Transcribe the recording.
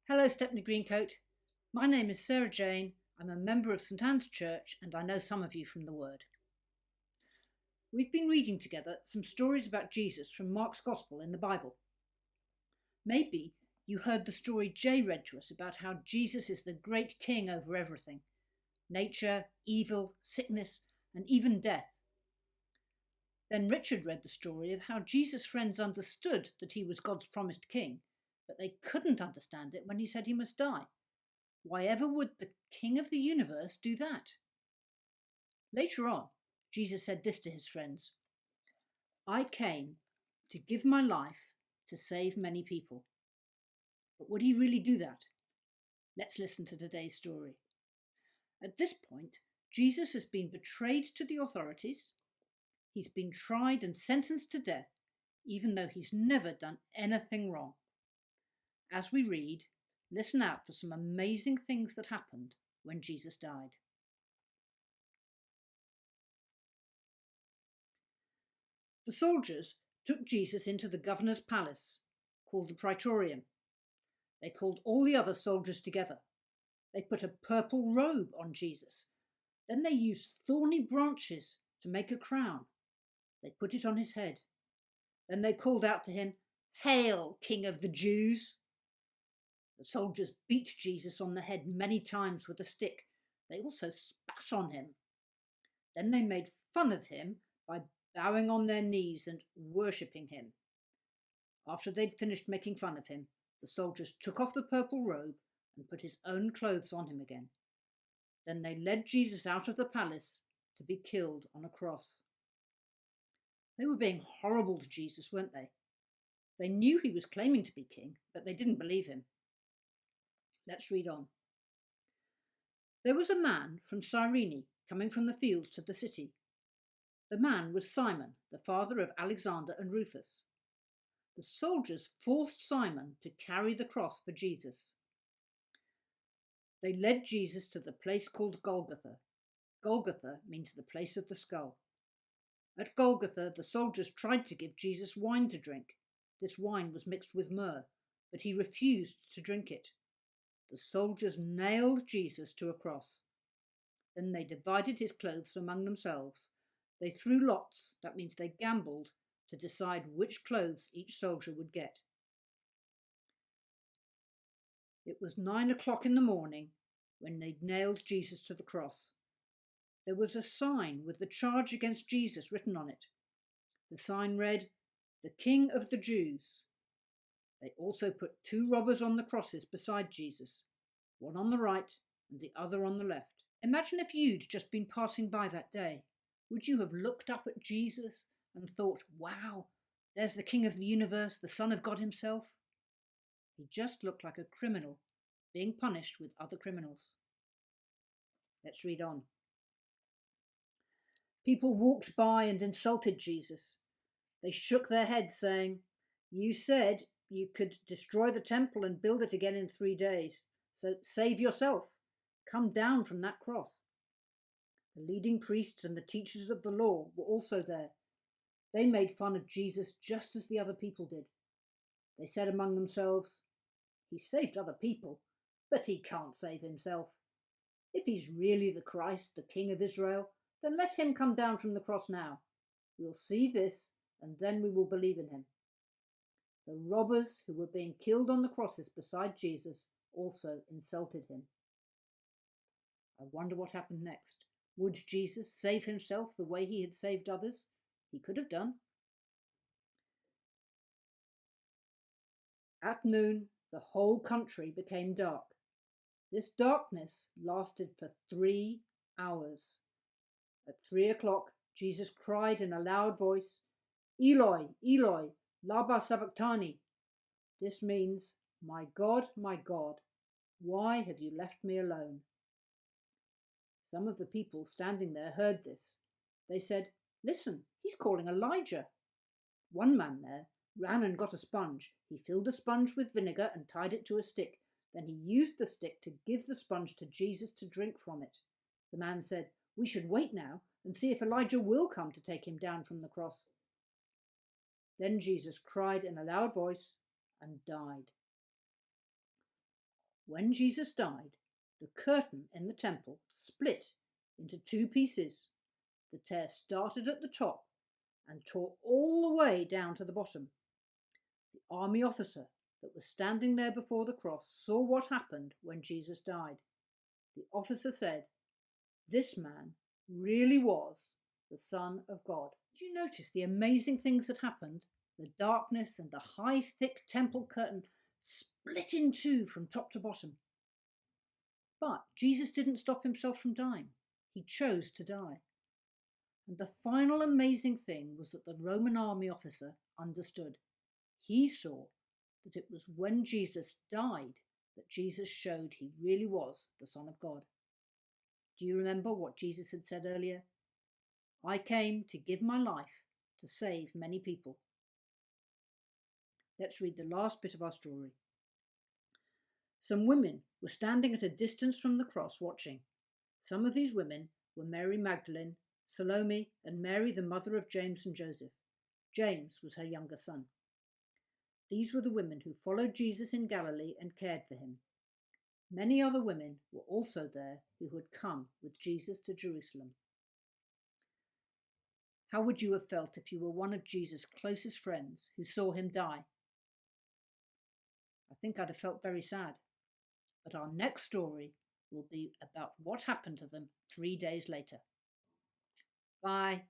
Hello, Stepney Greencoat. My name is Sarah Jane. I'm a member of St Anne's Church, and I know some of you from the Word. We've been reading together some stories about Jesus from Mark's Gospel in the Bible. Maybe you heard the story Jay read to us about how Jesus is the great king over everything: nature, evil, sickness, and even death. Then Richard read the story of how Jesus' friends understood that he was God's promised king, but they couldn't understand it when he said he must die. Why ever would the King of the universe do that? Later on, Jesus said this to his friends: I came to give my life to save many people. But would he really do that? Let's listen to today's story. At this point, Jesus has been betrayed to the authorities. He's been tried and sentenced to death, even though he's never done anything wrong. As we read, listen out for some amazing things that happened when Jesus died. The soldiers took Jesus into the governor's palace, called the Praetorium. They called all the other soldiers together. They put a purple robe on Jesus. Then they used thorny branches to make a crown. They put it on his head. Then they called out to him, "Hail, King of the Jews!" The soldiers beat Jesus on the head many times with a stick. They also spat on him. Then they made fun of him by bowing on their knees and worshipping him. After they'd finished making fun of him, the soldiers took off the purple robe and put his own clothes on him again. Then they led Jesus out of the palace to be killed on a cross. They were being horrible to Jesus, weren't they? They knew he was claiming to be king, but they didn't believe him. Let's read on. There was a man from Cyrene coming from the fields to the city. The man was Simon, the father of Alexander and Rufus. The soldiers forced Simon to carry the cross for Jesus. They led Jesus to the place called Golgotha. Golgotha means the place of the skull. At Golgotha, the soldiers tried to give Jesus wine to drink. This wine was mixed with myrrh, but he refused to drink it. The soldiers nailed Jesus to a cross. Then they divided his clothes among themselves. They threw lots, that means they gambled, to decide which clothes each soldier would get. It was 9 o'clock in the morning when they nailed Jesus to the cross. There was a sign with the charge against Jesus written on it. The sign read, "The King of the Jews." They also put 2 robbers on the crosses beside Jesus, one on the right and the other on the left. Imagine if you'd just been passing by that day. Would you have looked up at Jesus and thought, wow, there's the King of the universe, the Son of God himself? He just looked like a criminal being punished with other criminals. Let's read on. People walked by and insulted Jesus. They shook their heads, saying, "You said you could destroy the temple and build it again in 3 days, so save yourself. Come down from that cross." The leading priests and the teachers of the law were also there. They made fun of Jesus just as the other people did. They said among themselves, "He saved other people, but he can't save himself. If he's really the Christ, the King of Israel, then let him come down from the cross now. We'll see this, and then we will believe in him." The robbers who were being killed on the crosses beside Jesus also insulted him. I wonder what happened next. Would Jesus save himself the way he had saved others? He could have done. At noon, the whole country became dark. This darkness lasted for 3 hours. At 3 o'clock, Jesus cried in a loud voice, "Eloi, Eloi, lama sabachthani." This means, my God, why have you left me alone?" Some of the people standing there heard this. They said, "Listen, he's calling Elijah." One man there ran and got a sponge. He filled a sponge with vinegar and tied it to a stick. Then he used the stick to give the sponge to Jesus to drink from it. The man said, "We should wait now and see if Elijah will come to take him down from the cross." Then Jesus cried in a loud voice and died. When Jesus died, the curtain in the temple split into two pieces. The tear started at the top and tore all the way down to the bottom. The army officer that was standing there before the cross saw what happened when Jesus died. The officer said, "This man really was the Son of God." Did you notice the amazing things that happened? The darkness and the high, thick temple curtain split in two from top to bottom. But Jesus didn't stop himself from dying. He chose to die. And the final amazing thing was that the Roman army officer understood. He saw that it was when Jesus died that Jesus showed he really was the Son of God. Do you remember what Jesus had said earlier? "I came to give my life to save many people." Let's read the last bit of our story. Some women were standing at a distance from the cross watching. Some of these women were Mary Magdalene, Salome, and Mary, the mother of James and Joseph. James was her younger son. These were the women who followed Jesus in Galilee and cared for him. Many other women were also there who had come with Jesus to Jerusalem. How would you have felt if you were one of Jesus' closest friends who saw him die? I think I'd have felt very sad. But our next story will be about what happened to them 3 days later. Bye.